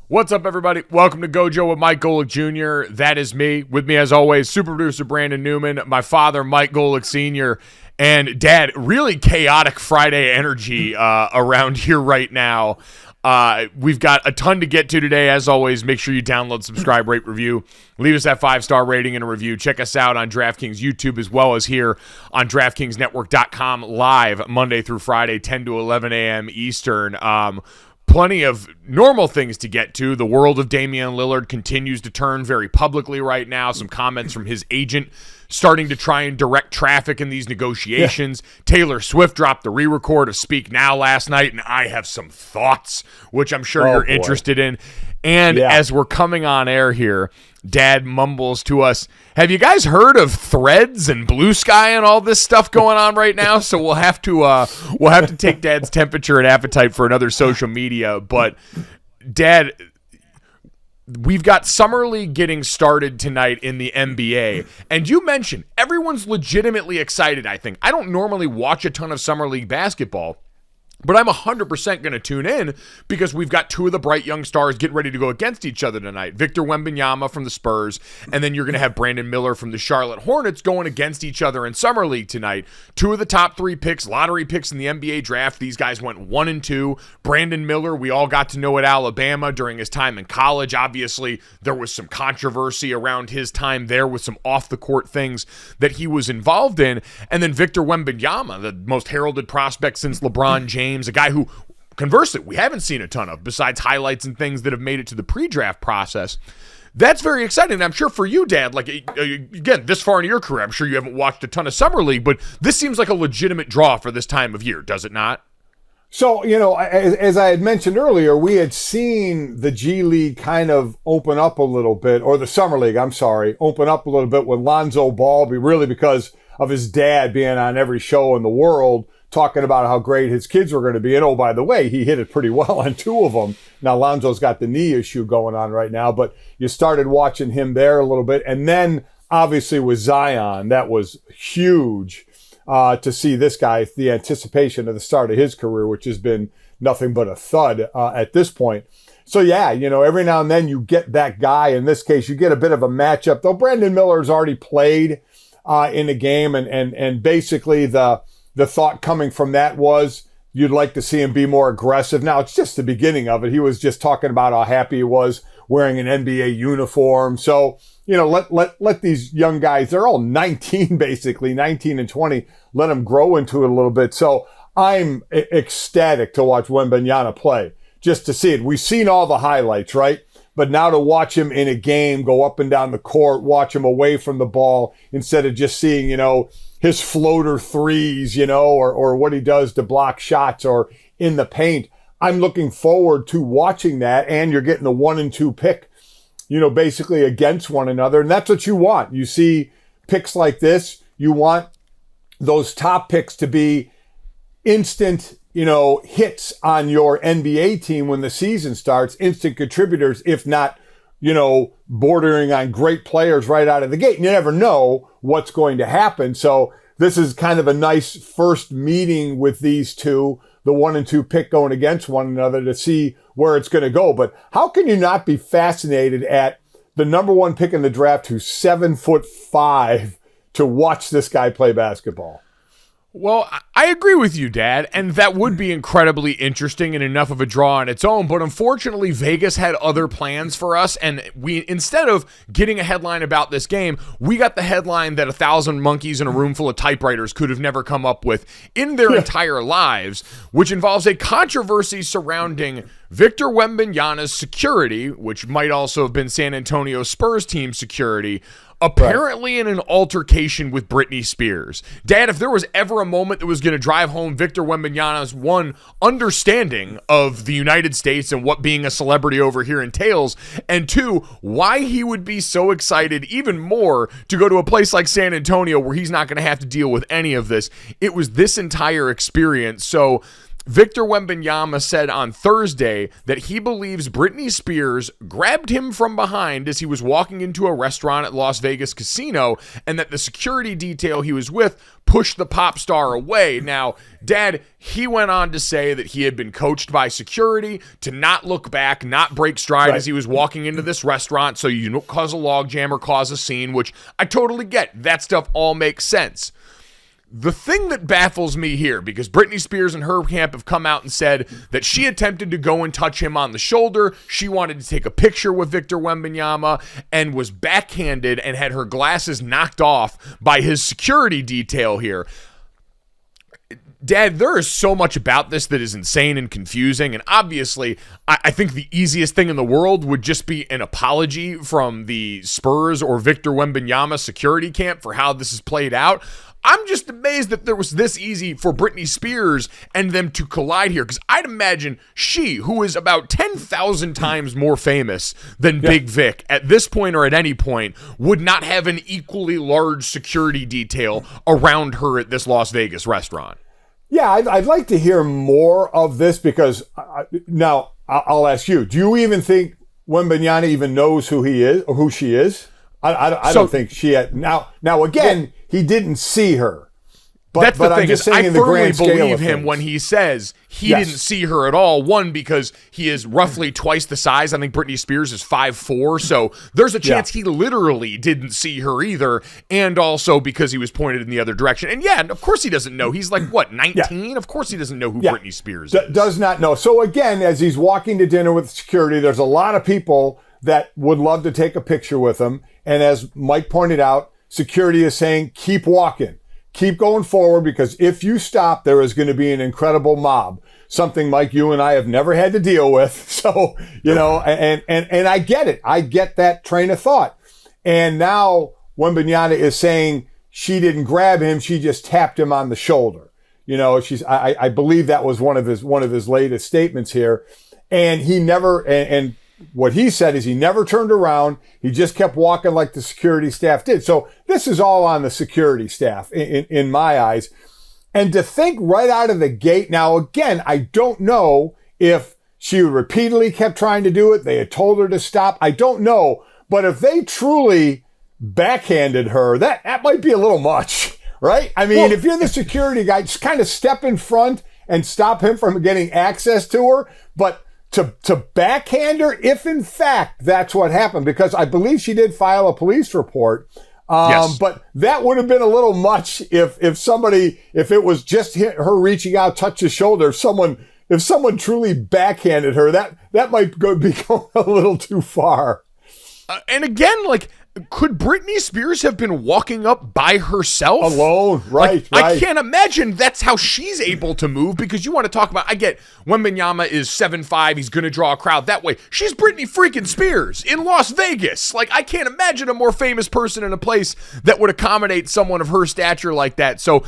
What's up, everybody? Welcome to Gojo with Mike Golic Jr. That is me. With me, as always, super producer Brandon Newman, my father, Mike Golic Sr., and Dad. Really chaotic Friday energy around here right now. We've got a ton to get to today. As always, make sure you download, subscribe, rate, review. Leave us that 5-star rating and a review. Check us out on DraftKings YouTube as well as here on DraftKingsNetwork.com live Monday through Friday, 10 to 11 a.m. Eastern. Plenty of normal things to get to. The world of Damian Lillard continues to turn very publicly right now. Some comments from his agent starting to try and direct traffic in these negotiations. Yeah. Taylor Swift dropped the re-record of Speak Now last night, and I have some thoughts, which I'm sure you're interested in. And as we're coming on air here, Dad mumbles to us, have you guys heard of Threads and Blue Sky and all this stuff going on right now? So we'll have to take Dad's temperature and appetite for another social media. But Dad, we've got Summer League getting started tonight in the NBA. And you mentioned everyone's legitimately excited, I think. I don't normally watch a ton of Summer League basketball, but I'm 100% going to tune in because we've got two of the bright young stars getting ready to go against each other tonight. Victor Wembanyama from the Spurs, and then you're going to have Brandon Miller from the Charlotte Hornets going against each other in Summer League tonight. Two of the top three picks, lottery picks in the NBA draft. These guys went 1 and 2. Brandon Miller, we all got to know at Alabama during his time in college. Obviously, there was some controversy around his time there with some off-the-court things that he was involved in. And then Victor Wembanyama, the most heralded prospect since LeBron James, a guy who, conversely, we haven't seen a ton of besides highlights and things that have made it to the pre-draft process. That's very exciting. And I'm sure for you, Dad, like, again, this far into your career, I'm sure you haven't watched a ton of Summer League, but this seems like a legitimate draw for this time of year, does it not? So, as I had mentioned earlier, we had seen the G League kind of open up a little bit, or the Summer League, open up a little bit with Lonzo Ball, really because of his dad being on every show in the world, talking about how great his kids were going to be. And, oh, by the way, he hit it pretty well on two of them. Now, Lonzo's got the knee issue going on right now, but you started watching him there a little bit. And then, obviously, with Zion, that was huge to see this guy, the anticipation of the start of his career, which has been nothing but a thud at this point. So, yeah, every now and then you get that guy. In this case, you get a bit of a matchup, though Brandon Miller's already played in a game, and basically the thought coming from that was you'd like to see him be more aggressive. Now, it's just the beginning of it. He was just talking about how happy he was wearing an NBA uniform. So, let these young guys, they're all 19, basically, 19 and 20, let them grow into it a little bit. So I'm ecstatic to watch Wembanyama play, just to see it. We've seen all the highlights, right? But now to watch him in a game, go up and down the court, watch him away from the ball, instead of just seeing, his floater threes, or what he does to block shots or in the paint. I'm looking forward to watching that. And you're getting the 1 and 2 pick, basically against one another. And that's what you want. You see picks like this. You want those top picks to be instant, hits on your NBA team when the season starts, instant contributors, if not, bordering on great players right out of the gate. You never know what's going to happen. So this is kind of a nice first meeting with these two, the 1 and 2 pick going against one another, to see where it's going to go. But how can you not be fascinated at the number 1 pick in the draft, who's 7'5", to watch this guy play basketball? Well, I agree with you, Dad, and that would be incredibly interesting and enough of a draw on its own, but unfortunately, Vegas had other plans for us, and we, instead of getting a headline about this game, we got the headline that 1,000 monkeys in a room full of typewriters could have never come up with in their entire lives, which involves a controversy surrounding Victor Wembanyama's security, which might also have been San Antonio Spurs team security, apparently in an altercation with Britney Spears. Dad, if there was ever a moment that was going to drive home Victor Wembanyama's, one, understanding of the United States and what being a celebrity over here entails, and two, why he would be so excited even more to go to a place like San Antonio where he's not going to have to deal with any of this, it was this entire experience. So Victor Wembanyama said on Thursday that he believes Britney Spears grabbed him from behind as he was walking into a restaurant at Las Vegas casino, and that the security detail he was with pushed the pop star away. Now, Dad, he went on to say that he had been coached by security to not look back, not break stride as he was walking into this restaurant so you don't cause a logjam or cause a scene, which I totally get. That stuff all makes sense. The thing that baffles me here, because Britney Spears and her camp have come out and said that she attempted to go and touch him on the shoulder, she wanted to take a picture with Victor Wembanyama, and was backhanded and had her glasses knocked off by his security detail here. Dad, there is so much about this that is insane and confusing, and obviously, I think the easiest thing in the world would just be an apology from the Spurs or Victor Wembanyama security camp for how this is played out. I'm just amazed that there was this easy for Britney Spears and them to collide here, because I'd imagine she, who is about 10,000 times more famous than Big Vic at this point or at any point, would not have an equally large security detail around her at this Las Vegas restaurant. Yeah, I'd like to hear more of this, because now I'll ask you, do you even think Wembanyama even knows who he is or who she is? I don't think she had. Now again, he didn't see her. That's the thing, is I firmly believe him things. When he says he didn't see her at all. One, because he is roughly twice the size. I think Britney Spears is 5'4", so there's a chance he literally didn't see her either, and also because he was pointed in the other direction. And of course he doesn't know. He's like, what, 19? Yeah. Of course he doesn't know who Britney Spears is. Does not know. So again, as he's walking to dinner with security, there's a lot of people that would love to take a picture with him. And as Mike pointed out, security is saying, keep walking. Keep going forward, because if you stop, there is going to be an incredible mob. Something, Mike, you and I have never had to deal with. So, and I get it. I get that train of thought. And now Wembanyama is saying she didn't grab him. She just tapped him on the shoulder. I believe that was one of his latest statements here. And he never, and what he said is he never turned around. He just kept walking like the security staff did. So this is all on the security staff in my eyes. And to think right out of the gate, now again, I don't know if she repeatedly kept trying to do it. They had told her to stop. I don't know. But if they truly backhanded her, that might be a little much, right? I mean, if you're the security guy, just kind of step in front and stop him from getting access to her. But to backhand her, if in fact that's what happened, because I believe she did file a police report. But that would have been a little much if it was just her reaching out, touch his shoulder. If someone truly backhanded her, that might be going a little too far. And again, could Britney Spears have been walking up by herself? Alone, right. I can't imagine that's how she's able to move, because you want to talk about, I get Wembanyama is 7'5", he's going to draw a crowd that way. She's Britney freaking Spears in Las Vegas. I can't imagine a more famous person in a place that would accommodate someone of her stature like that. So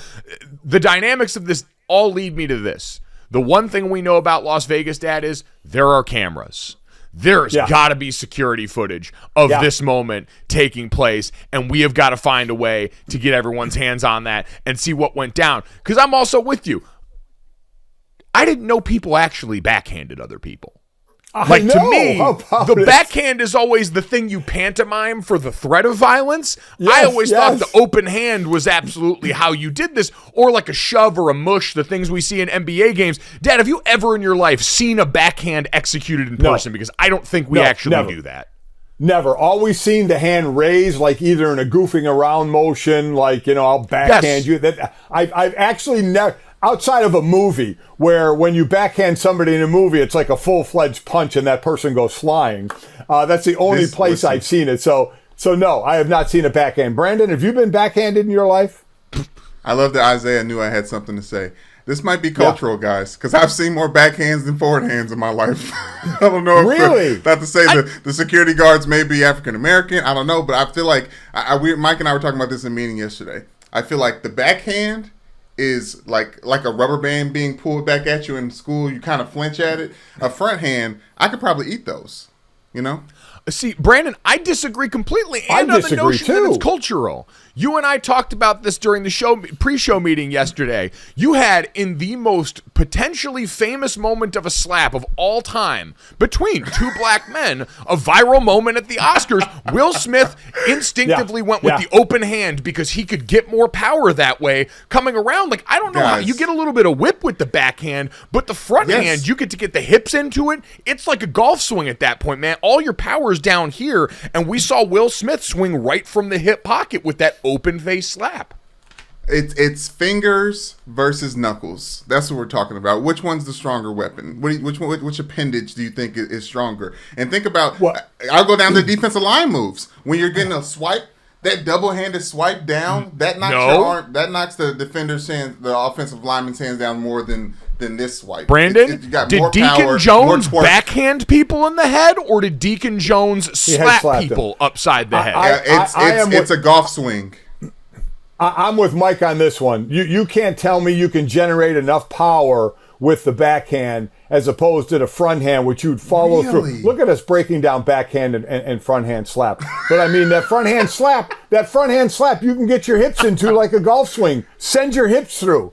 the dynamics of this all lead me to this. The one thing we know about Las Vegas, Dad, is there are cameras. There's got to be security footage of this moment taking place, and we have got to find a way to get everyone's hands on that and see what went down. Because I'm also with you. I didn't know people actually backhanded other people. To me, the backhand is always the thing you pantomime for the threat of violence. I always thought the open hand was absolutely how you did this, or like a shove or a mush, the things we see in NBA games. Dad, have you ever in your life seen a backhand executed in person? Because I don't think we actually do that. Never. Always seen the hand raised, either in a goofing around motion, I'll backhand you. That I've actually never. Outside of a movie, where when you backhand somebody in a movie, it's like a full-fledged punch and that person goes flying. That's the only place I've seen it. So no, I have not seen a backhand. Brandon, have you been backhanded in your life? I love that Isaiah knew I had something to say. This might be cultural, guys, because I've seen more backhands than forward hands in my life. I don't know. Really? Not to say that the security guards may be African-American. I don't know, but I feel like Mike and I were talking about this in a meeting yesterday. I feel like the backhand is like a rubber band being pulled back at you in school. You kind of flinch at it. A front hand, I could probably eat those, See, Brandon, I disagree completely, and I on the disagree notion that too. it's cultural. You and I talked about this during the pre-show meeting yesterday. You had, in the most potentially famous moment of a slap of all time between two black men, a viral moment at the Oscars. Will Smith instinctively went with the open hand because he could get more power that way coming around. Like, I don't know how you get a little bit of whip with the backhand, but the front hand, you get to get the hips into it. It's like a golf swing at that point, man. All your power is down here, and we saw Will Smith swing right from the hip pocket with that open face slap. It's fingers versus knuckles. That's what we're talking about. Which one's the stronger weapon? Which appendage do you think is stronger? And think about, I'll go down to defensive line moves. When you're getting a swipe, that double-handed swipe down, that knocks your arm, that knocks the defender's hands, the offensive lineman's hands down more than this swipe. Brandon, did Deacon Jones backhand people in the head, or did Deacon Jones slap people upside the head? It's a golf swing. I'm with Mike on this one. You can't tell me you can generate enough power with the backhand as opposed to the front hand, which you'd follow through. Look at us breaking down backhand and front hand slap. But I mean, that front hand slap, you can get your hips into like a golf swing. Send your hips through.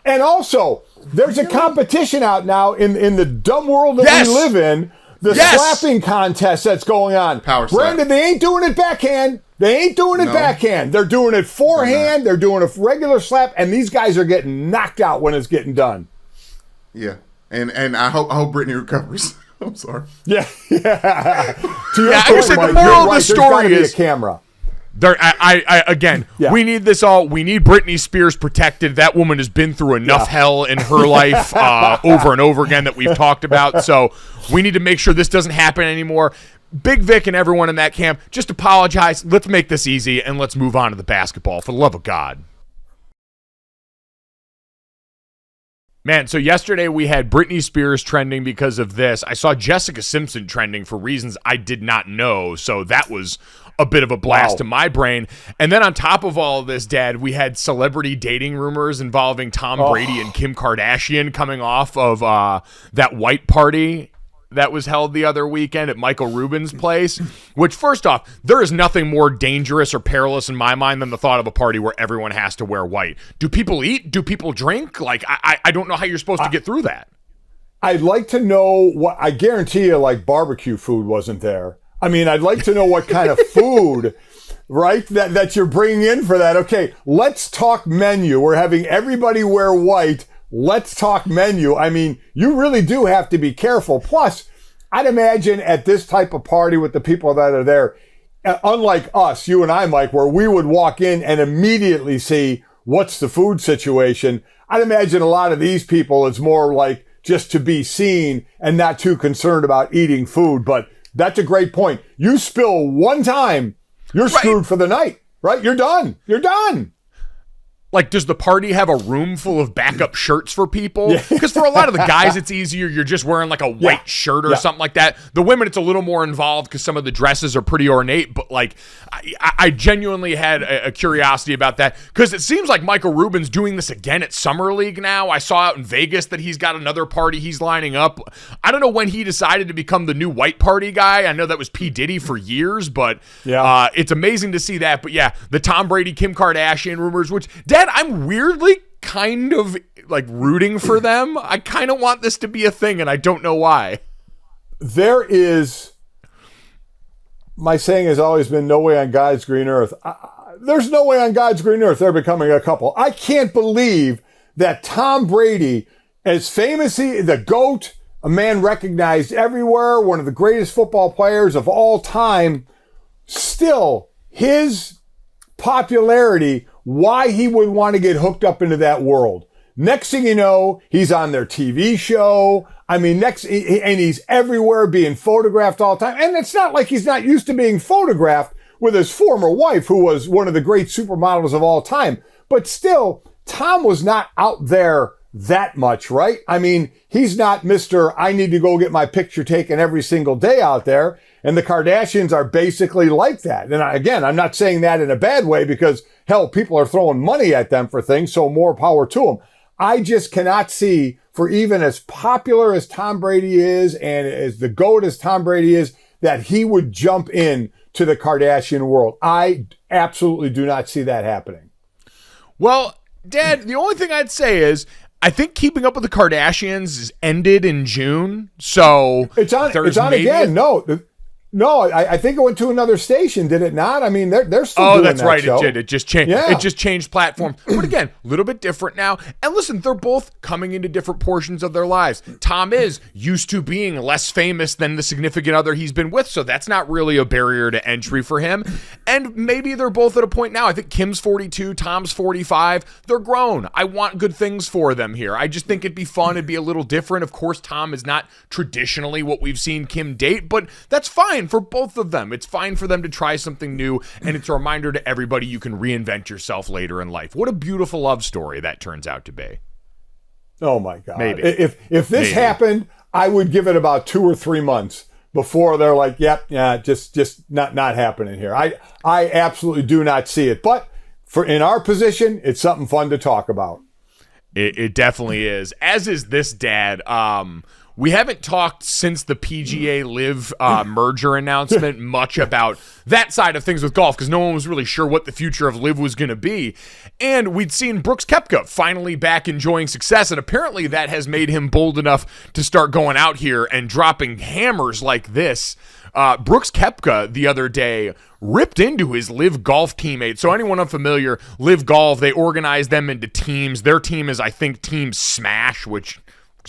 And also, there's a competition out now in the dumb world that we live in. The slapping contest that's going on. Power slap. Brandon, they ain't doing it backhand. They ain't doing it backhand. They're doing it forehand. They're doing a regular slap, and these guys are getting knocked out when it's getting done. Yeah, and I hope Britney recovers. I'm sorry. Yeah. To your point, I would say the moral of the story is a camera. We need this all. We need Britney Spears protected. That woman has been through enough hell in her life over and over again that we've talked about. So we need to make sure this doesn't happen anymore. Big Vic and everyone in that camp, just apologize. Let's make this easy, and let's move on to the basketball, for the love of God. Man, so yesterday we had Britney Spears trending because of this. I saw Jessica Simpson trending for reasons I did not know, so that was a bit of a blast to my brain. And then on top of all of this, Dad, we had celebrity dating rumors involving Tom Brady and Kim Kardashian coming off of that white party that was held the other weekend at Michael Rubin's place, which, first off, there is nothing more dangerous or perilous in my mind than the thought of a party where everyone has to wear white. Do people eat? Do people drink? Like, I don't know how you're supposed to get through that. I'd like to know what, I guarantee you, like, barbecue food wasn't there. I mean, I'd like to know what kind of food, right, that you're bringing in for that. Okay, let's talk menu. We're having everybody wear white. Let's talk menu. I mean, you really do have to be careful. Plus, I'd imagine at this type of party with the people that are there, unlike us, you and I, Mike, where we would walk in and immediately see what's the food situation, I'd imagine a lot of these people, it's more like just to be seen and not too concerned about eating food. But that's a great point. You spill one time, you're screwed for the night, right? You're done. You're done. Like, does the party have a room full of backup shirts for people? Because for a lot of the guys, it's easier. You're just wearing like a white shirt or something like that. The women, it's a little more involved because some of the dresses are pretty ornate. But like, I genuinely had a curiosity about that because it seems like Michael Rubin's doing this again at Summer League now. I saw out in Vegas that he's got another party he's lining up. I don't know when he decided to become the new white party guy. I know that was P. Diddy for years, but it's amazing to see that. But yeah, the Tom Brady, Kim Kardashian rumors, which, Dad, I'm weirdly kind of like rooting for them. I kind of want this to be a thing, and I don't know why. There is, my saying has always been, no way on God's green earth. There's no way on God's green earth they're becoming a couple. I can't believe that Tom Brady, as famous, the GOAT, a man recognized everywhere, one of the greatest football players of all time, still his popularity, why he would want to get hooked up into that world. Next thing you know, he's on their TV show. I mean, and he's everywhere being photographed all the time. And it's not like he's not used to being photographed with his former wife, who was one of the great supermodels of all time. But still, Tom was not out there that much, right? I mean, he's not Mr. I need to go get my picture taken every single day out there. And the Kardashians are basically like that. And again, I'm not saying that in a bad way because, hell, people are throwing money at them for things, so more power to them. I just cannot see, for even as popular as Tom Brady is and as the GOAT as Tom Brady is, that he would jump in to the Kardashian world. I absolutely do not see that happening. Well, Dad, the only thing I'd say is I think Keeping Up with the Kardashians is ended in June, so it's on again. No, I think it went to another station, did it not? I mean, they're still doing that's that right. show. It did. It just changed. Yeah. It just changed platform. But again, a little bit different now. And listen, they're both coming into different portions of their lives. Tom is used to being less famous than the significant other he's been with, so that's not really a barrier to entry for him. And maybe they're both at a point now. I think Kim's 42, Tom's 45. They're grown. I want good things for them here. I just think it'd be fun. It'd be a little different. Of course, Tom is not traditionally what we've seen Kim date, but that's fine for both of them. It's fine for them to try something new, and it's a reminder to everybody you can reinvent yourself later in life. What a beautiful love story that turns out to be. Oh my God. Maybe. If this happened, I would give it about 2 or 3 months before they're like, just not happening here. I absolutely do not see it. But in our position, it's something fun to talk about. It definitely is. As is this, Dad. We haven't talked since the PGA LIV merger announcement much about that side of things with golf because no one was really sure what the future of LIV was going to be. And we'd seen Brooks Koepka finally back enjoying success, and apparently that has made him bold enough to start going out here and dropping hammers like this. Brooks Koepka the other day ripped into his LIV Golf teammate. So anyone unfamiliar, LIV Golf, they organize them into teams. Their team is, I think, Team Smash, which...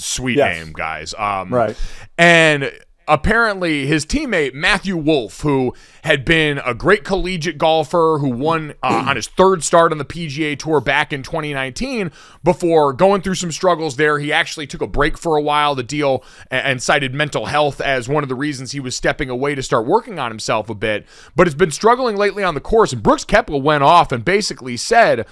Sweet name, guys. Right. And apparently his teammate, Matthew Wolff, who had been a great collegiate golfer who won on his third start on the PGA Tour back in 2019, before going through some struggles there, he actually took a break for a while to deal and cited mental health as one of the reasons he was stepping away to start working on himself a bit, but has been struggling lately on the course. And Brooks Koepka went off and basically said,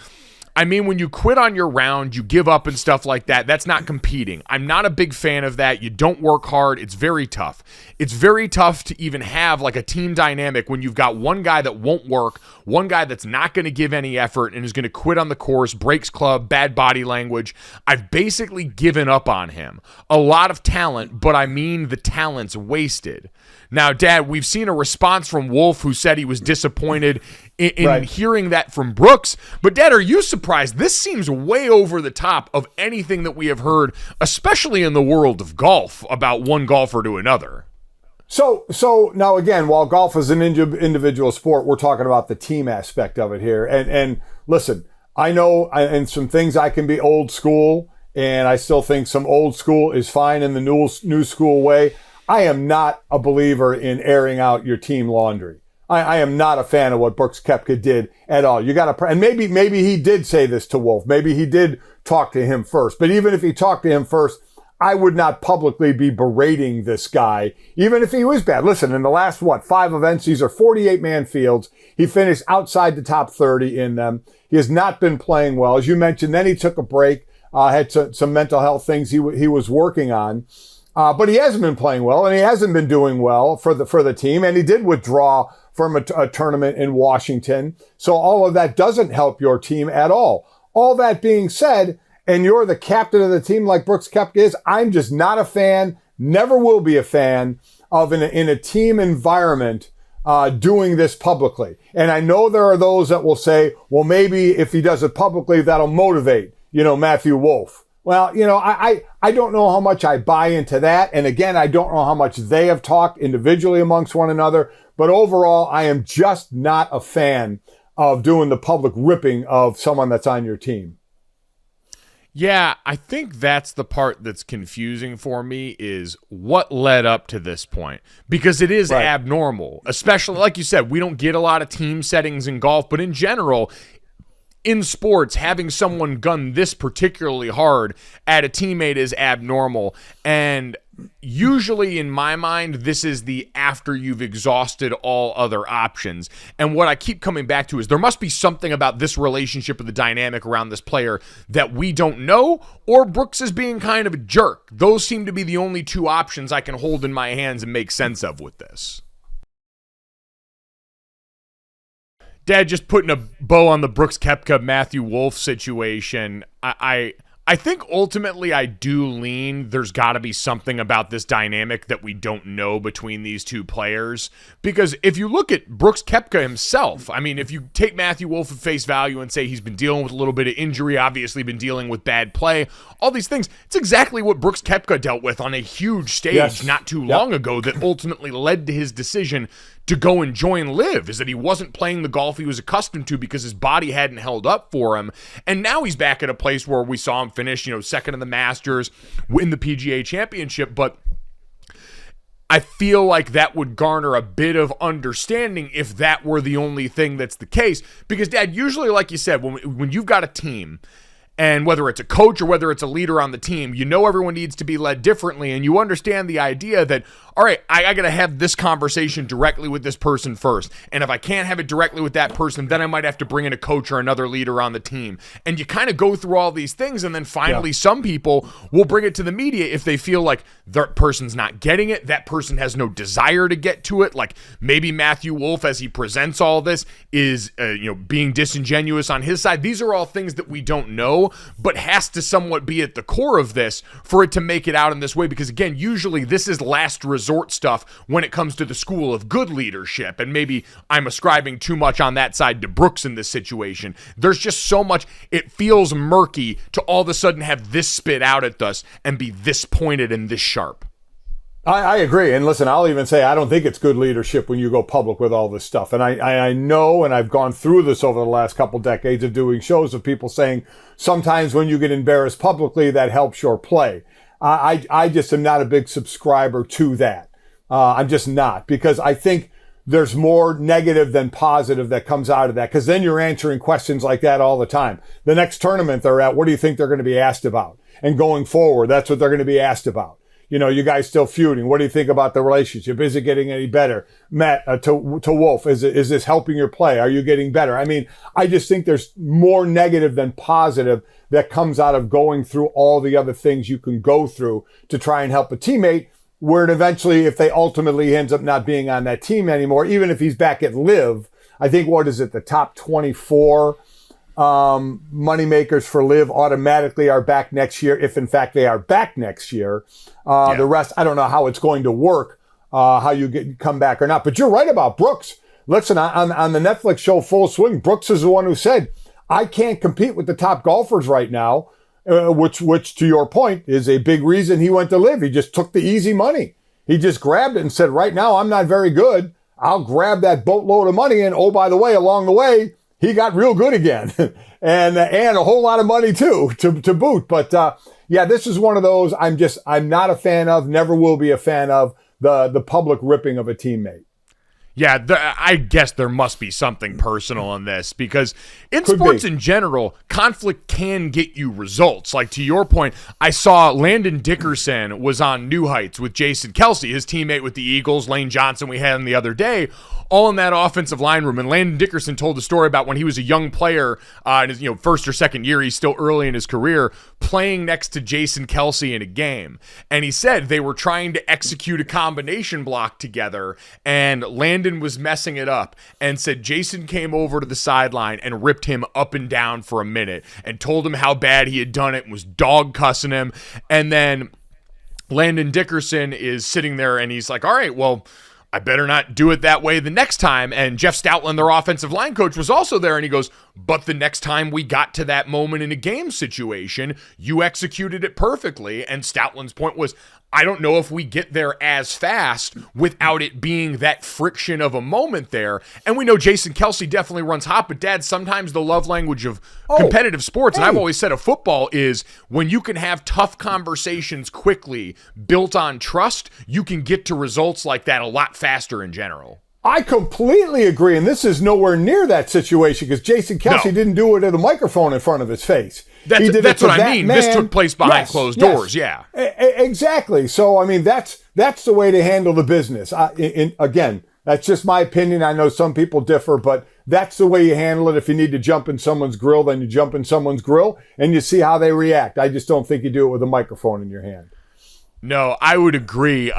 I mean, when you quit on your round, you give up and stuff like that, that's not competing. I'm not a big fan of that. You don't work hard. It's very tough. It's very tough to even have like a team dynamic when you've got one guy that won't work, one guy that's not going to give any effort and is going to quit on the course, breaks club, bad body language. I've basically given up on him. A lot of talent, but I mean the talent's wasted. Now, Dad, we've seen a response from Wolff who said he was disappointed in hearing that from Brooks. But, Dad, are you surprised? This seems way over the top of anything that we have heard, especially in the world of golf, about one golfer to another. So now, again, while golf is an individual sport, we're talking about the team aspect of it here. And listen, I know in some things I can be old school, and I still think some old school is fine in the new school way. I am not a believer in airing out your team laundry. I am not a fan of what Brooks Koepka did at all. You got to, and maybe he did say this to Wolff. Maybe he did talk to him first. But even if he talked to him first, I would not publicly be berating this guy, even if he was bad. Listen, in the last, 5 events, these are 48-man fields. He finished outside the top 30 in them. He has not been playing well. As you mentioned, then he took a break, had some mental health things he was working on. But he hasn't been playing well, and he hasn't been doing well for the team, and he did withdraw from a tournament in Washington. So all of that doesn't help your team at all. All that being said, and you're the captain of the team like Brooks Koepka is, I'm just not a fan, never will be a fan of in a team environment doing this publicly. And I know there are those that will say, well, maybe if he does it publicly, that'll motivate, Matthew Wolff. Well, I don't know how much I buy into that. And again, I don't know how much they have talked individually amongst one another. But overall, I am just not a fan of doing the public ripping of someone that's on your team. Yeah, I think that's the part that's confusing for me is what led up to this point. Because it is abnormal, especially, like you said, we don't get a lot of team settings in golf, but in general, in sports, having someone gun this particularly hard at a teammate is abnormal. And usually, in my mind, this is the after you've exhausted all other options. And what I keep coming back to is there must be something about this relationship or the dynamic around this player that we don't know, or Brooks is being kind of a jerk. Those seem to be the only two options I can hold in my hands and make sense of with this. Dad, just putting a bow on the Brooks Koepka Matthew Wolff situation. I I think ultimately I do lean there's got to be something about this dynamic that we don't know between these two players. Because if you look at Brooks Koepka himself, I mean, if you take Matthew Wolff at face value and say he's been dealing with a little bit of injury, obviously been dealing with bad play, all these things, it's exactly what Brooks Koepka dealt with on a huge stage not too long ago that ultimately led to his decision to go and join LIV, is that he wasn't playing the golf he was accustomed to because his body hadn't held up for him. And now he's back at a place where we saw him finish, second in the Masters, win the PGA Championship. But I feel like that would garner a bit of understanding if that were the only thing that's the case. Because, Dad, usually, like you said, when you've got a team, and whether it's a coach or whether it's a leader on the team, everyone needs to be led differently, and you understand the idea that, all right, I got to have this conversation directly with this person first, and if I can't have it directly with that person, then I might have to bring in a coach or another leader on the team. And you kind of go through all these things, and then finally some people will bring it to the media if they feel like that person's not getting it, that person has no desire to get to it, like maybe Matthew Wolff, as he presents all this, is being disingenuous on his side. These are all things that we don't know, but has to somewhat be at the core of this for it to make it out in this way. Because again, usually this is last resort stuff when it comes to the school of good leadership. And maybe I'm ascribing too much on that side to Brooks in this situation. There's just so much, it feels murky to all of a sudden have this spit out at us and be this pointed and this sharp. I agree. And listen, I'll even say I don't think it's good leadership when you go public with all this stuff. And I know, and I've gone through this over the last couple decades of doing shows of people saying sometimes when you get embarrassed publicly, that helps your play. I just am not a big subscriber to that. I'm just not, because I think there's more negative than positive that comes out of that, because then you're answering questions like that all the time. The next tournament they're at, what do you think they're going to be asked about? And going forward, that's what they're going to be asked about. You guys still feuding. What do you think about the relationship? Is it getting any better? Matt, to Wolff, is this helping your play? Are you getting better? I mean, I just think there's more negative than positive that comes out of going through all the other things you can go through to try and help a teammate, where it eventually, if they ultimately ends up not being on that team anymore, even if he's back at LIV, I think, the top 24 money makers for LIV automatically are back next year, if in fact they are back next year. The rest, I don't know how it's going to work, how you come back or not. But you're right about Brooks. Listen, on the Netflix show Full Swing, Brooks is the one who said, I can't compete with the top golfers right now, which to your point is a big reason he went to LIV. He just took the easy money. He just grabbed it and said, right now I'm not very good. I'll grab that boatload of money. And oh, by the way, along the way, he got real good again and a whole lot of money too, to boot. But, this is one of those I'm not a fan of, never will be a fan of the public ripping of a teammate. Yeah, I guess there must be something personal in this, because in sports in general, conflict can get you results. Like, to your point, I saw Landon Dickerson was on New Heights with Jason Kelce, his teammate with the Eagles, Lane Johnson we had him the other day, all in that offensive line room. And Landon Dickerson told the story about when he was a young player in his first or second year, he's still early in his career, playing next to Jason Kelce in a game. And he said they were trying to execute a combination block together, and Landon was messing it up, and said Jason came over to the sideline and ripped him up and down for a minute and told him how bad he had done it and was dog cussing him. And then Landon Dickerson is sitting there and he's like, all right, well, I better not do it that way the next time. And Jeff Stoutland, their offensive line coach, was also there, and he goes, but the next time we got to that moment in a game situation, you executed it perfectly. And Stoutland's point was, I don't know if we get there as fast without it being that friction of a moment there. And we know Jason Kelce definitely runs hot, but Dad, sometimes the love language of competitive sports, and I've always said of football, is when you can have tough conversations quickly built on trust, you can get to results like that a lot faster in general. I completely agree, and this is nowhere near that situation, because Jason Kelce didn't do it at a microphone in front of his face. That's what I mean. This took place behind closed doors, yeah. Exactly. So, I mean, that's the way to handle the business. Again, that's just my opinion. I know some people differ, but that's the way you handle it. If you need to jump in someone's grill, then you jump in someone's grill, and you see how they react. I just don't think you do it with a microphone in your hand. No, I would agree.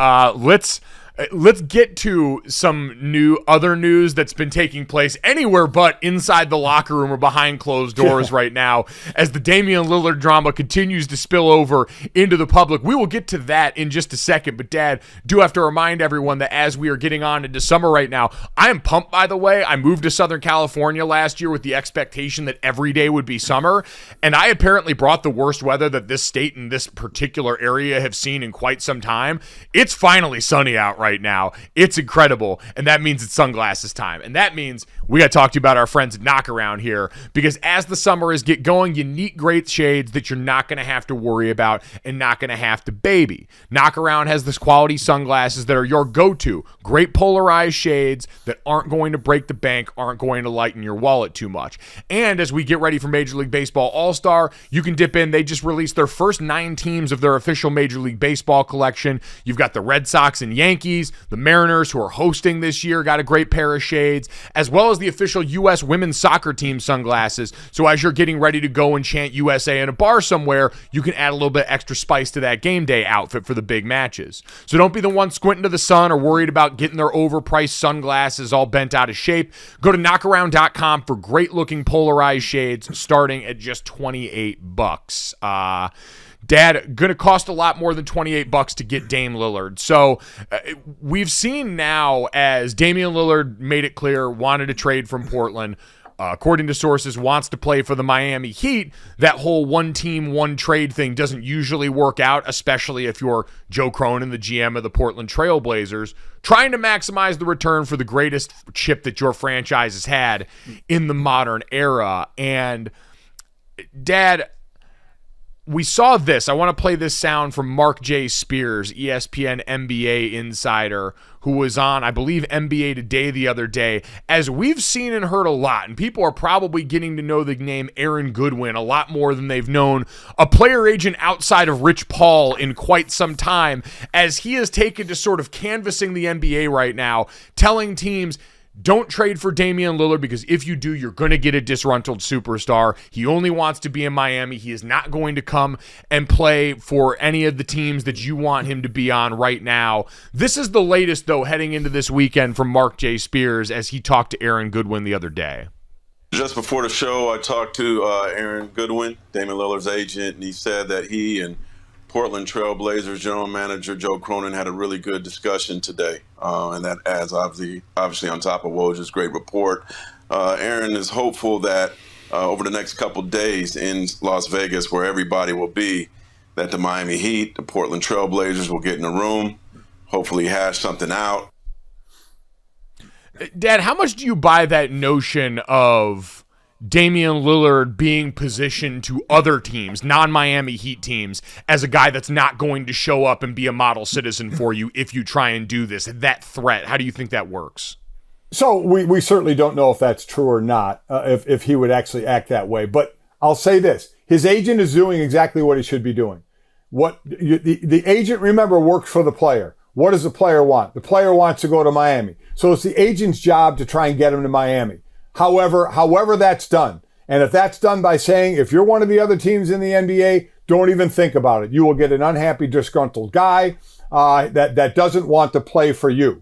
let's get to some other news that's been taking place anywhere but inside the locker room or behind closed doors right now, as the Damian Lillard drama continues to spill over into the public. We will get to that in just a second, but Dad, do have to remind everyone that as we are getting on into summer right now, I am pumped, by the way. I moved to Southern California last year with the expectation that every day would be summer, and I apparently brought the worst weather that this state and this particular area have seen in quite some time. It's finally sunny out right now. It's incredible, and that means it's sunglasses time, and that means we got to talk to you about our friends at Knockaround here, because as the summer is get going, you need great shades that you're not going to have to worry about and not going to have to baby. Knockaround has this quality sunglasses that are your go-to. Great polarized shades that aren't going to break the bank, aren't going to lighten your wallet too much. And as we get ready for Major League Baseball All-Star, you can dip in. They just released their first 9 teams of their official Major League Baseball collection. You've got the Red Sox and Yankees, the Mariners, who are hosting this year, got a great pair of shades, as well as the official U.S. women's soccer team sunglasses. So as you're getting ready to go and chant USA in a bar somewhere, you can add a little bit extra spice to that game day outfit for the big matches. So don't be the one squinting to the sun or worried about getting their overpriced sunglasses all bent out of shape. Go to knockaround.com for great looking polarized shades starting at just $28. Dad, going to cost a lot more than $28 to get Dame Lillard. So we've seen now, as Damian Lillard made it clear, wanted to trade from Portland. According to sources, wants to play for the Miami Heat. That whole one team, one trade thing doesn't usually work out, especially if you're Joe Cronin, the GM of the Portland Trail Blazers, trying to maximize the return for the greatest chip that your franchise has had in the modern era. And Dad, we saw this. I want to play this sound from Marc J. Spears, ESPN NBA insider, who was on, I believe, NBA Today the other day. As we've seen and heard a lot, and people are probably getting to know the name Aaron Goodwin a lot more than they've known a player agent outside of Rich Paul in quite some time, as he has taken to sort of canvassing the NBA right now, telling teams, don't trade for Damian Lillard, because if you do, you're going to get a disgruntled superstar. He only wants to be in Miami. He is not going to come and play for any of the teams that you want him to be on right now. This is the latest, though, heading into this weekend from Marc J. Spears as he talked to Aaron Goodwin the other day. Just before the show, I talked to Aaron Goodwin, Damian Lillard's agent, and he said that he and Portland Trail Blazers general manager Joe Cronin had a really good discussion today, and that adds obviously on top of Woj's great report. Aaron is hopeful that over the next couple days in Las Vegas, where everybody will be, that the Miami Heat, the Portland Trail Blazers will get in the room, hopefully hash something out. Dad, how much do you buy that notion of Damian Lillard being positioned to other teams, non-Miami Heat teams, as a guy that's not going to show up and be a model citizen for you if you try and do this, that threat? How do you think that works? So we certainly don't know if that's true or not, if he would actually act that way. But I'll say this. His agent is doing exactly what he should be doing. The agent, remember, works for the player. What does the player want? The player wants to go to Miami. So it's the agent's job to try and get him to Miami. However that's done. And if that's done by saying, if you're one of the other teams in the NBA, don't even think about it. You will get an unhappy, disgruntled guy that doesn't want to play for you.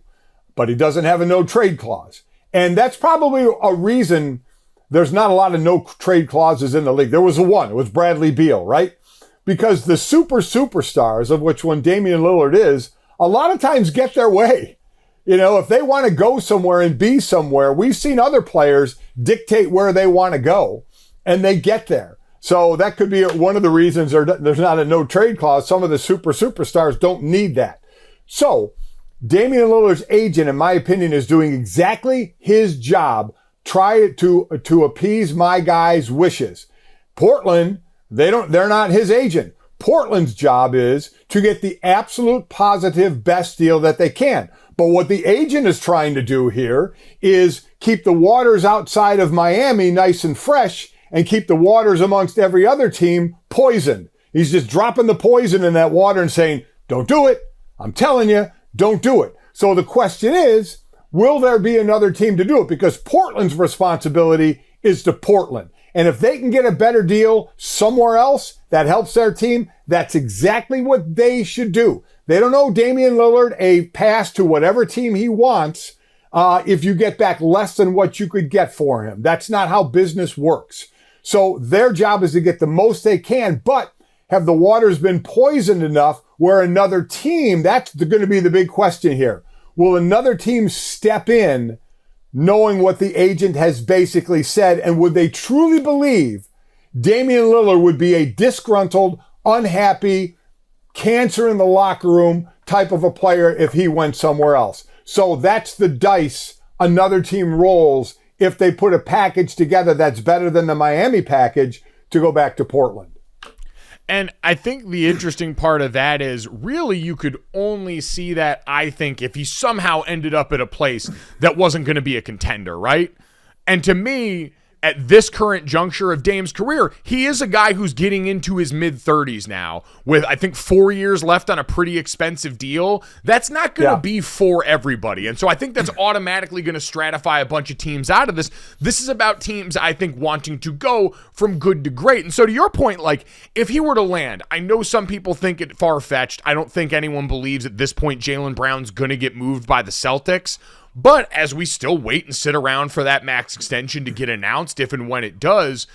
But he doesn't have a no trade clause. And that's probably a reason there's not a lot of no trade clauses in the league. There was one. It was Bradley Beal, right? Because the superstars, of which one Damian Lillard is, a lot of times get their way. You know, if they want to go somewhere and be somewhere, we've seen other players dictate where they want to go, and they get there. So that could be one of the reasons there's not a no trade clause. Some of the superstars don't need that. So Damian Lillard's agent, in my opinion, is doing exactly his job. Try to appease my guy's wishes. Portland, they're not his agent. Portland's job is to get the absolute positive best deal that they can. But what the agent is trying to do here is keep the waters outside of Miami nice and fresh and keep the waters amongst every other team poisoned. He's just dropping the poison in that water and saying, don't do it. I'm telling you, don't do it. So the question is, will there be another team to do it? Because Portland's responsibility is to Portland. And if they can get a better deal somewhere else that helps their team, that's exactly what they should do. They don't owe Damian Lillard a pass to whatever team he wants if you get back less than what you could get for him. That's not how business works. So their job is to get the most they can, but have the waters been poisoned enough where another team, that's going to be the big question here. Will another team step in knowing what the agent has basically said, and would they truly believe Damian Lillard would be a disgruntled, unhappy, cancer in the locker room type of a player if he went somewhere else? So that's the dice another team rolls if they put a package together that's better than the Miami package to go back to Portland. And I think the interesting part of that is really you could only see that, I think, if he somehow ended up at a place that wasn't going to be a contender, right? And to me, at this current juncture of Dame's career, he is a guy who's getting into his mid-30s now with, I think, 4 years left on a pretty expensive deal. That's not going to be for everybody. And so I think that's automatically going to stratify a bunch of teams out of this. This is about teams, I think, wanting to go from good to great. And so to your point, like, if he were to land, I know some people think it far-fetched. I don't think anyone believes at this point Jaylen Brown's going to get moved by the Celtics. But as we still wait and sit around for that max extension to get announced, if and when it does,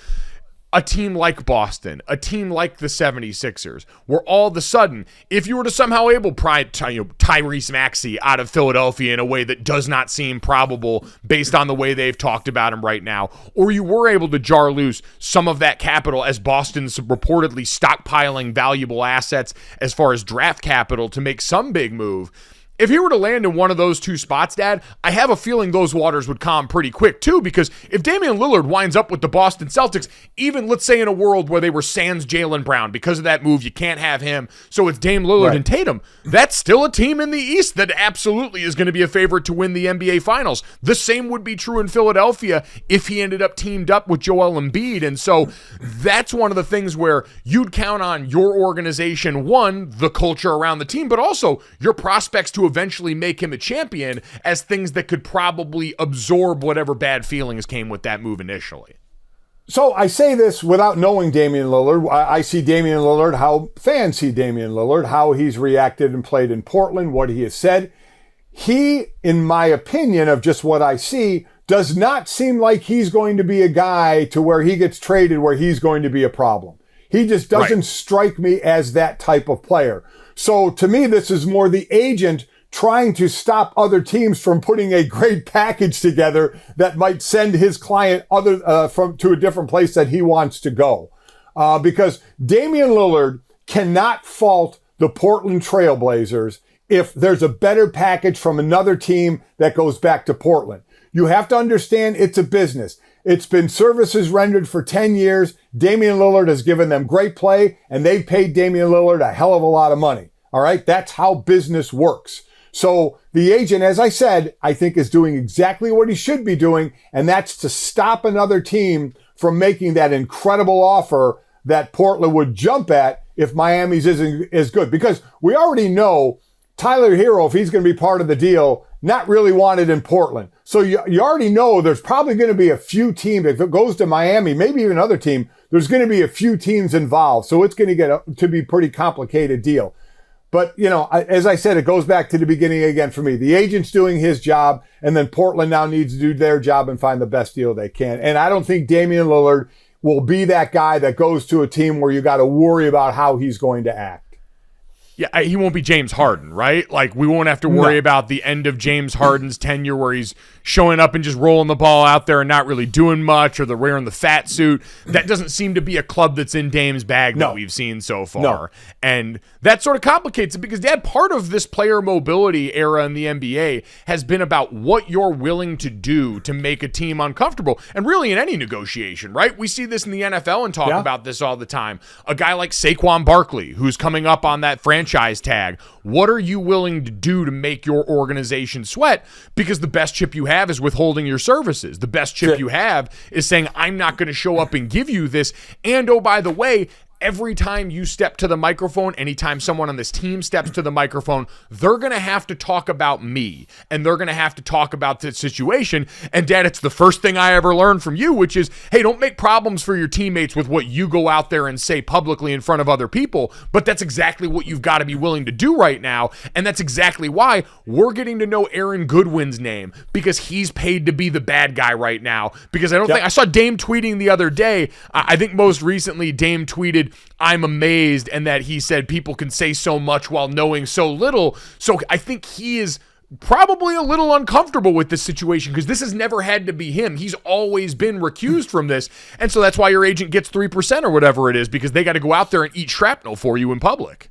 a team like Boston, a team like the 76ers, where all of a sudden, if you were to somehow able Tyrese Maxey out of Philadelphia in a way that does not seem probable based on the way they've talked about him right now, or you were able to jar loose some of that capital as Boston's reportedly stockpiling valuable assets as far as draft capital to make some big move, if he were to land in one of those two spots, Dad, I have a feeling those waters would calm pretty quick, too, because if Damian Lillard winds up with the Boston Celtics, even, let's say, in a world where they were sans Jaylen Brown, because of that move, you can't have him, so it's Dame Lillard and Tatum, that's still a team in the East that absolutely is going to be a favorite to win the NBA Finals. The same would be true in Philadelphia if he ended up teamed up with Joel Embiid, and so that's one of the things where you'd count on your organization, one, the culture around the team, but also your prospects to eventually make him a champion as things that could probably absorb whatever bad feelings came with that move initially. So I say this without knowing Damian Lillard. I see Damian Lillard, how fans see Damian Lillard, how he's reacted and played in Portland, what he has said. He, in my opinion of just what I see, does not seem like he's going to be a guy to where he gets traded where he's going to be a problem. He just doesn't strike me as that type of player. So to me, this is more the agent trying to stop other teams from putting a great package together that might send his client to a different place that he wants to go. Because Damian Lillard cannot fault the Portland Trailblazers if there's a better package from another team that goes back to Portland. You have to understand it's a business. It's been services rendered for 10 years. Damian Lillard has given them great play, and they've paid Damian Lillard a hell of a lot of money. All right? That's how business works. So the agent, as I said, I think is doing exactly what he should be doing, and that's to stop another team from making that incredible offer that Portland would jump at if Miami's isn't as good. Because we already know Tyler Hero, if he's going to be part of the deal, not really wanted in Portland. So you already know there's probably going to be a few teams. If it goes to Miami, maybe even another team, there's going to be a few teams involved. So it's going to get to be a pretty complicated deal. But, you know, as I said, it goes back to the beginning again for me. The agent's doing his job, and then Portland now needs to do their job and find the best deal they can. And I don't think Damian Lillard will be that guy that goes to a team where you got to worry about how he's going to act. Yeah, he won't be James Harden, right? Like, we won't have to worry about the end of James Harden's tenure where he's showing up and just rolling the ball out there and not really doing much, or they're wearing the fat suit. That doesn't seem to be a club that's in Dame's bag that we've seen so far. And that sort of complicates it because, Dad, part of this player mobility era in the NBA has been about what you're willing to do to make a team uncomfortable. And really in any negotiation, right? We see this in the NFL and talk about this all the time. A guy like Saquon Barkley, who's coming up on that franchise tag. What are you willing to do to make your organization sweat? Because the best chip you have is withholding your services. The best chip you have is saying, I'm not going to show up and give you this. And oh, by the way, every time you step to the microphone, anytime someone on this team steps to the microphone, they're going to have to talk about me, and they're going to have to talk about the situation. And Dad, it's the first thing I ever learned from you, which is, hey, don't make problems for your teammates with what you go out there and say publicly in front of other people. But that's exactly what you've got to be willing to do right now. And that's exactly why we're getting to know Aaron Goodwin's name, because he's paid to be the bad guy right now. Because I don't think I saw Dame tweeting the other day. I think most recently Dame tweeted, I'm amazed, and that he said people can say so much while knowing so little. So I think he is probably a little uncomfortable with this situation, because this has never had to be him. He's always been recused from this. And so that's why your agent gets 3% or whatever it is, because they got to go out there and eat shrapnel for you in public.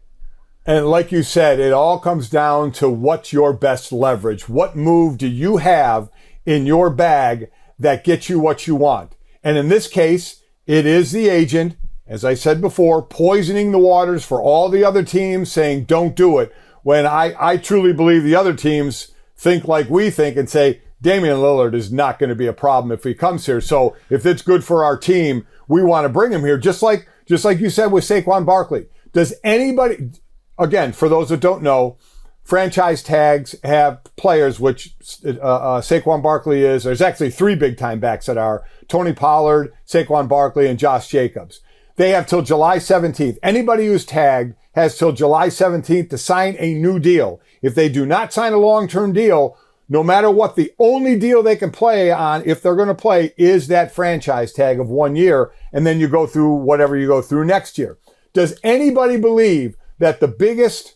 And like you said, it all comes down to what's your best leverage. What move do you have in your bag that gets you what you want? And in this case, it is the agent, as I said before, poisoning the waters for all the other teams, saying don't do it, when I truly believe the other teams think like we think and say, Damian Lillard is not going to be a problem if he comes here. So if it's good for our team, we want to bring him here. Just like you said with Saquon Barkley. Does anybody, again, for those that don't know, franchise tags have players, which Saquon Barkley is. There's actually 3 big-time backs that are Tony Pollard, Saquon Barkley, and Josh Jacobs. They have till July 17th. Anybody who's tagged has till July 17th to sign a new deal. If they do not sign a long-term deal, no matter what, the only deal they can play on, if they're going to play, is that franchise tag of 1 year, and then you go through whatever you go through next year. Does anybody believe that the biggest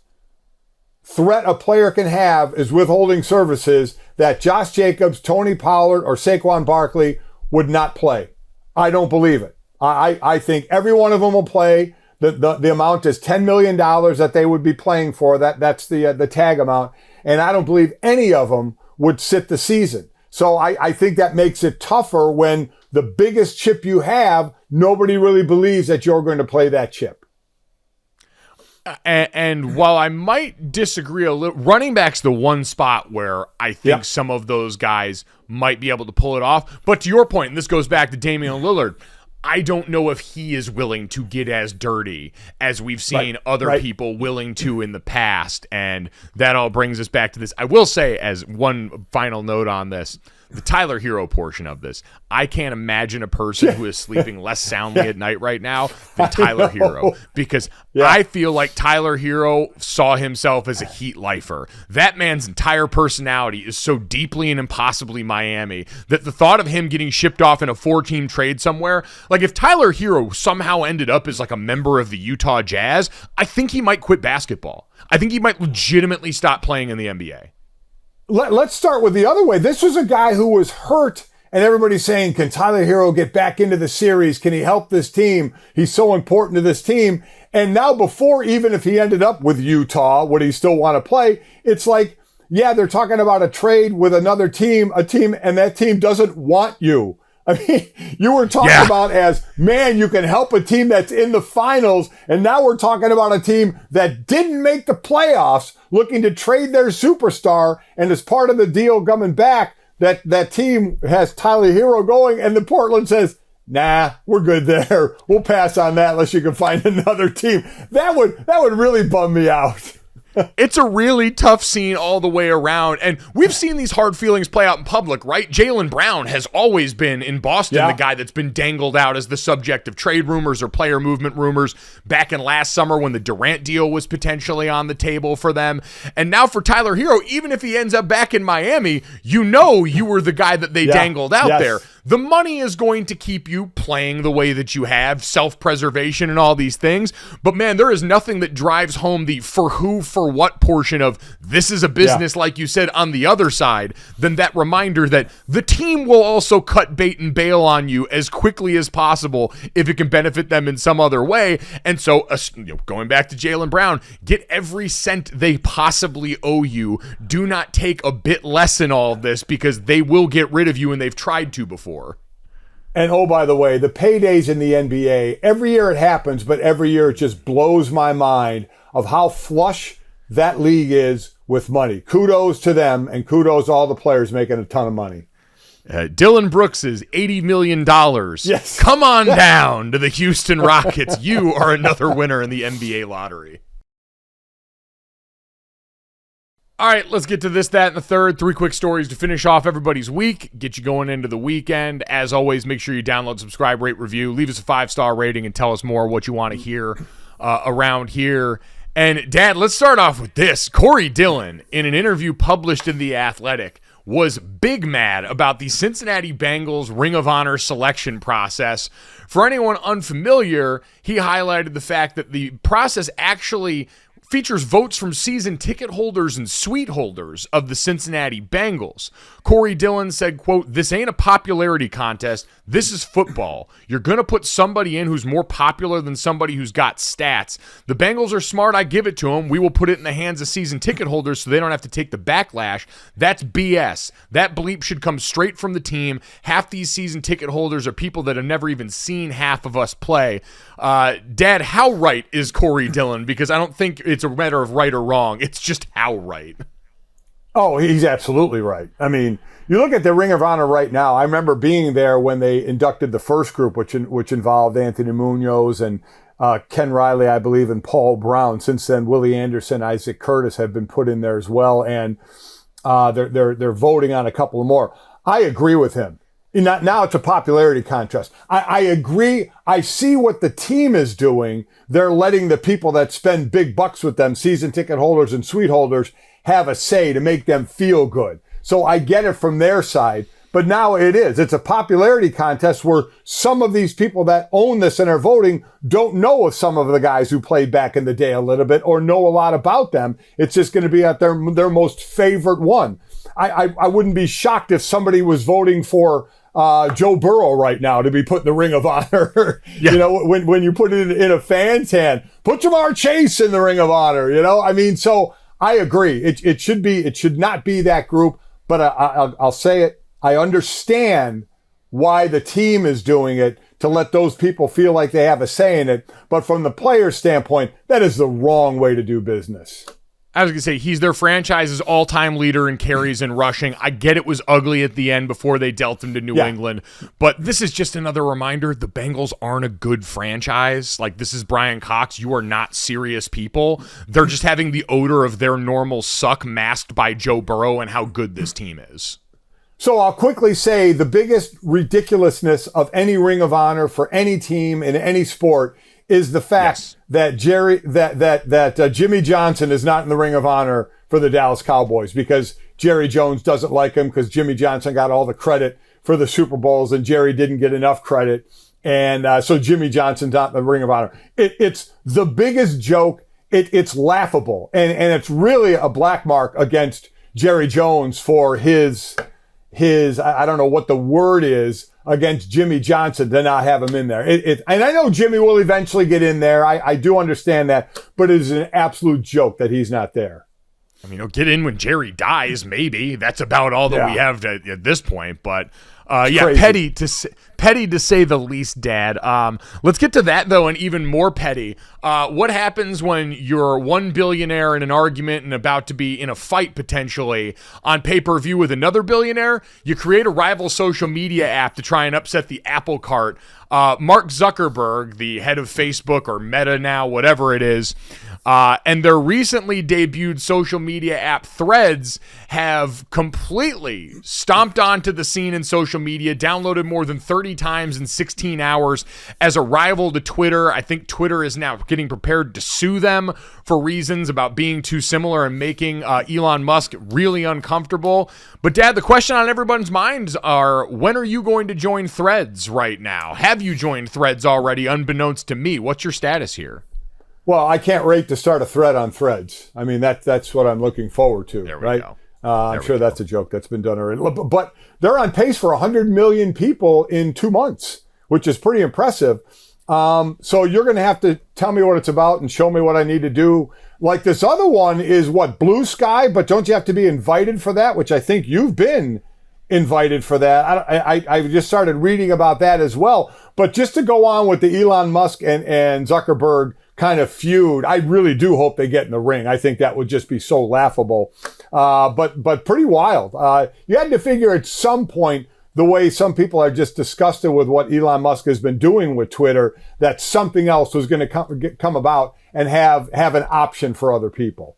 threat a player can have is withholding services, that Josh Jacobs, Tony Pollard, or Saquon Barkley would not play? I don't believe it. I think every one of them will play. The amount is $10 million that they would be playing for. That's the tag amount. And I don't believe any of them would sit the season. So I think that makes it tougher when the biggest chip you have, nobody really believes that you're going to play that chip. And while I might disagree a little, running back's the one spot where I think some of those guys might be able to pull it off. But to your point, and this goes back to Damian Lillard, I don't know if he is willing to get as dirty as we've seen other people willing to in the past. And that all brings us back to this. I will say, as one final note on this, the Tyler Hero portion of this, I can't imagine a person who is sleeping less soundly at night right now than Tyler Hero, because I feel like Tyler Hero saw himself as a Heat lifer. That man's entire personality is so deeply and impossibly Miami that the thought of him getting shipped off in a 4-team trade somewhere, like if Tyler Hero somehow ended up as like a member of the Utah Jazz, I think he might quit basketball. I think he might legitimately stop playing in the NBA. Let's start with the other way. This was a guy who was hurt, and everybody's saying, can Tyler Hero get back into the series? Can he help this team? He's so important to this team. And now, before, even if he ended up with Utah, would he still want to play? It's like, yeah, they're talking about a trade with another team, and that team doesn't want you. I mean, you were talking about as, man, you can help a team that's in the finals, and now we're talking about a team that didn't make the playoffs, looking to trade their superstar, and as part of the deal coming back, that team has Tyler Hero going, and the Portland says, nah, we're good there. We'll pass on that unless you can find another team. That would really bum me out. It's a really tough scene all the way around, and we've seen these hard feelings play out in public, right? Jaylen Brown has always been in Boston the guy that's been dangled out as the subject of trade rumors or player movement rumors back in last summer when the Durant deal was potentially on the table for them. And now for Tyler Hero, even if he ends up back in Miami, you know you were the guy that they dangled out there. The money is going to keep you playing the way that you have, self-preservation and all these things. But man, there is nothing that drives home the for who, for what portion of this is a business, like you said, on the other side, than that reminder that the team will also cut bait and bail on you as quickly as possible if it can benefit them in some other way. And so, going back to Jaylen Brown, get every cent they possibly owe you. Do not take a bit less in all of this, because they will get rid of you, and they've tried to before. And oh, by the way, the paydays in the NBA, every year it happens, but every year it just blows my mind of how flush that league is with money. Kudos to them, and kudos to all the players making a ton of money. Dillon Brooks's $80 million. Yes. Come on down to the Houston Rockets. You are another winner in the NBA lottery. All right, let's get to this, that, and the third. 3 quick stories to finish off everybody's week, get you going into the weekend. As always, make sure you download, subscribe, rate, review, leave us a 5-star rating, and tell us more what you want to hear around here. And, Dad, let's start off with this. Corey Dillon, in an interview published in The Athletic, was big mad about the Cincinnati Bengals Ring of Honor selection process. For anyone unfamiliar, he highlighted the fact that the process actually features votes from season ticket holders and suite holders of the Cincinnati Bengals. Corey Dillon said, quote, "This ain't a popularity contest. This is football. You're going to put somebody in who's more popular than somebody who's got stats. The Bengals are smart. I give it to them. We will put it in the hands of season ticket holders so they don't have to take the backlash. That's BS. That bleep should come straight from the team. Half these season ticket holders are people that have never even seen half of us play." Dad, how right is Corey Dillon? Because I don't think it's a matter of right or wrong. It's just how right. Oh, he's absolutely right. I mean, you look at the Ring of Honor right now. I remember being there when they inducted the first group, which involved Anthony Munoz and Ken Riley, I believe, and Paul Brown. Since then, Willie Anderson, Isaac Curtis have been put in there as well, and they're voting on a couple of more. I agree with him. Now it's a popularity contest. I agree. I see what the team is doing. They're letting the people that spend big bucks with them, season ticket holders and suite holders, have a say to make them feel good. So I get it from their side. But now it's a popularity contest where some of these people that own this and are voting don't know of some of the guys who played back in the day a little bit or know a lot about them. It's just going to be at their most favorite one. I wouldn't be shocked if somebody was voting for Joe Burrow right now to be put in the Ring of Honor. Yeah. You know, when you put it in a fan's hand, put Jamar Chase in the Ring of Honor. You know, I mean, so I agree. It should not be that group, but I'll say it. I understand why the team is doing it, to let those people feel like they have a say in it. But from the player's standpoint, that is the wrong way to do business. I was going to say, he's their franchise's all-time leader in carries and rushing. I get it was ugly at the end before they dealt him to New England, but this is just another reminder the Bengals aren't a good franchise. Like, this is Brian Cox. You are not serious people. They're just having the odor of their normal suck masked by Joe Burrow and how good this team is. So I'll quickly say the biggest ridiculousness of any Ring of Honor for any team in any sport is the fact that Jimmy Johnson is not in the Ring of Honor for the Dallas Cowboys because Jerry Jones doesn't like him because Jimmy Johnson got all the credit for the Super Bowls and Jerry didn't get enough credit. And so Jimmy Johnson's not in the Ring of Honor. It's the biggest joke. It's laughable. And it's really a black mark against Jerry Jones for his I don't know what the word is, against Jimmy Johnson to not have him in there. And I know Jimmy will eventually get in there. I do understand that, but it is an absolute joke that he's not there. I mean, he'll get in when Jerry dies, maybe. That's about all that we have at this point. But, petty to say the least, Dad. Let's get to that, though, and even more petty. What happens when you're one billionaire in an argument and about to be in a fight, potentially, on pay-per-view with another billionaire? You create a rival social media app to try and upset the apple cart. Mark Zuckerberg, the head of Facebook or Meta now, whatever it is, and their recently debuted social media app Threads have completely stomped onto the scene in social media, downloaded more than 30 times in 16 hours as a rival to Twitter. I think Twitter is now getting prepared to sue them for reasons about being too similar and making Elon Musk really uncomfortable. But Dad, the question on everyone's minds are, when are you going to join Threads right now? Have you joined Threads already, unbeknownst to me? What's your status here? Well, I can't wait to start a thread on Threads. I mean, that's what I'm looking forward to, there we right? Go. I'm sure that's a joke that's been done already. But they're on pace for 100 million people in 2 months, which is pretty impressive. So you're going to have to tell me what it's about and show me what I need to do. Like this other one is Blue Sky, but don't you have to be invited for that? Which I think you've been invited for that. I just started reading about that as well. But just to go on with the Elon Musk and Zuckerberg kind of feud, I really do hope they get in the ring. I think that would just be so laughable. But pretty wild. You had to figure at some point the way some people are just disgusted with what Elon Musk has been doing with Twitter, that something else was going to come about and have an option for other people.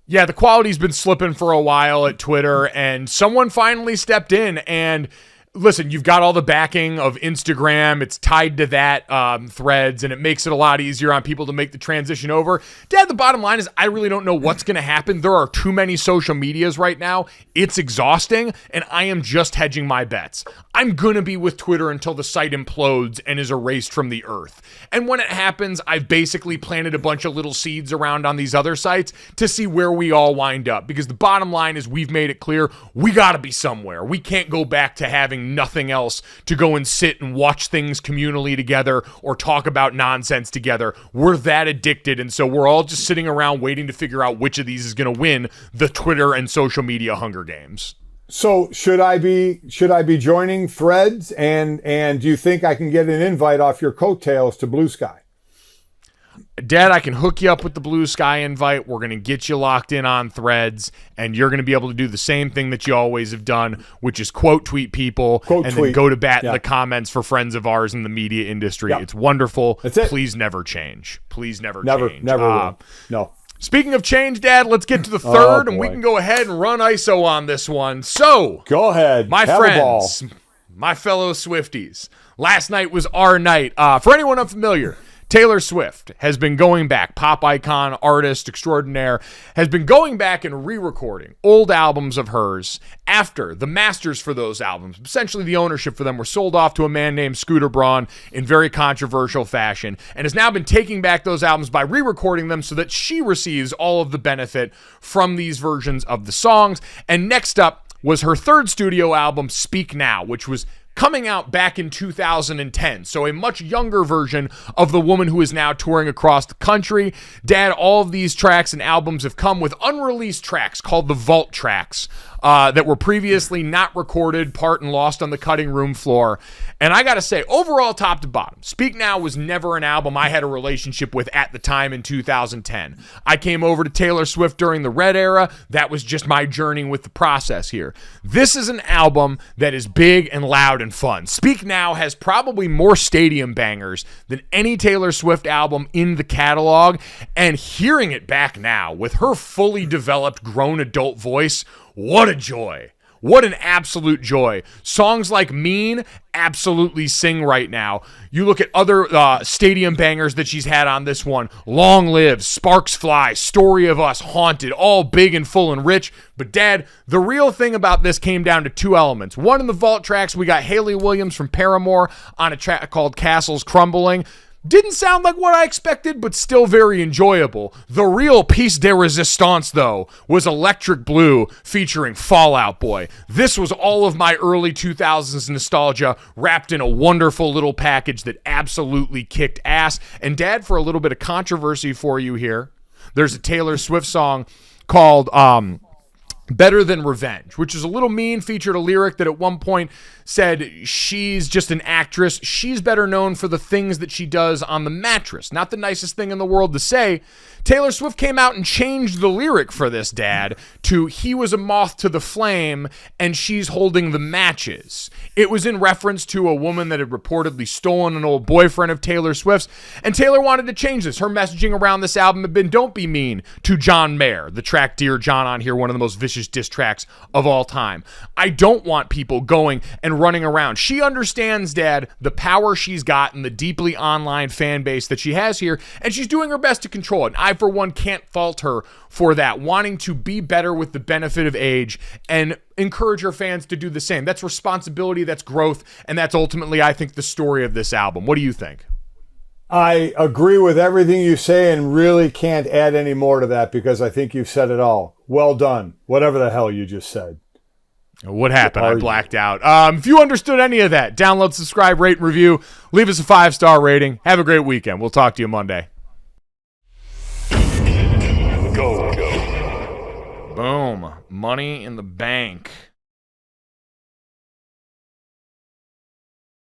Yeah, the quality's been slipping for a while at Twitter, and someone finally stepped in. And listen, you've got all the backing of Instagram. It's tied to that Threads, and it makes it a lot easier on people to make the transition over. Dad, the bottom line is I really don't know what's going to happen. There are too many social medias right now. It's exhausting, and I am just hedging my bets. I'm going to be with Twitter until the site implodes and is erased from the earth. And when it happens, I've basically planted a bunch of little seeds around on these other sites to see where we all wind up. Because the bottom line is we've made it clear we got to be somewhere. We can't go back to having nothing else to go and sit and watch things communally together or talk about nonsense together. We're that addicted, and so we're all just sitting around waiting to figure out which of these is going to win the Twitter and social media Hunger Games. So should I be joining Threads, and do you think I can get an invite off your coattails to Blue Sky? Dad, I can hook you up with the Blue Sky invite. We're going to get you locked in on Threads, and you're going to be able to do the same thing that you always have done, which is quote tweet people then go to bat in the comments for friends of ours in the media industry. Yep. It's wonderful. That's it. Please never change. Please never change. Never will. No. Speaking of change, Dad, let's get to the third, and we can go ahead and run ISO on this one. So, go ahead. My friends, my fellow Swifties, last night was our night. For anyone unfamiliar, Taylor Swift has been going back, pop icon, artist extraordinaire, has been going back and re-recording old albums of hers after the masters for those albums, essentially the ownership for them, were sold off to a man named Scooter Braun in very controversial fashion, and has now been taking back those albums by re-recording them so that she receives all of the benefit from these versions of the songs. And next up was her third studio album, Speak Now, which was coming out back in 2010, so a much younger version of the woman who is now touring across the country. Dad, all of these tracks and albums have come with unreleased tracks called the Vault tracks that were previously not recorded, part and lost on the cutting room floor. And I gotta say, overall, top to bottom, Speak Now was never an album I had a relationship with at the time in 2010. I came over to Taylor Swift during the Red era. That was just my journey with the process here. This is an album that is big and loud and fun. Speak Now has probably more stadium bangers than any Taylor Swift album in the catalog, and hearing it back now with her fully developed grown adult voice, what a joy. What an absolute joy. Songs like Mean absolutely sing right now. You look at other stadium bangers that she's had on this one. Long Live, Sparks Fly, Story of Us, Haunted, all big and full and rich. But Dad, the real thing about this came down to two elements. One, in the Vault tracks, we got Hayley Williams from Paramore on a track called Castles Crumbling. Didn't sound like what I expected, but still very enjoyable. The real piece de resistance, though, was Electric Blue featuring Fall Out Boy. This was all of my early 2000s nostalgia wrapped in a wonderful little package that absolutely kicked ass. And Dad, for a little bit of controversy for you here, there's a Taylor Swift song called Better Than Revenge, which is a little mean, featured a lyric that at one point said she's just an actress. She's better known for the things that she does on the mattress. Not the nicest thing in the world to say. Taylor Swift came out and changed the lyric for this, Dad, to he was a moth to the flame and she's holding the matches. It was in reference to a woman that had reportedly stolen an old boyfriend of Taylor Swift's, and Taylor wanted to change this. Her messaging around this album had been, don't be mean to John Mayer, the track Dear John on here, one of the most vicious diss tracks of all time. I don't want people going and running around. She understands, Dad, the power she's got and the deeply online fan base that she has here, and she's doing her best to control it. I, for one, can't fault her for that, wanting to be better with the benefit of age and encourage her fans to do the same. That's responsibility, that's growth, and that's ultimately, I think, the story of this album. What do you think? I agree with everything you say and really can't add any more to that because I think you've said it all. Well done. Whatever the hell you just said. What happened? I blacked out. If you understood any of that, download, subscribe, rate, and review. Leave us a 5-star rating. Have a great weekend. We'll talk to you Monday. Go. Boom. Money in the bank.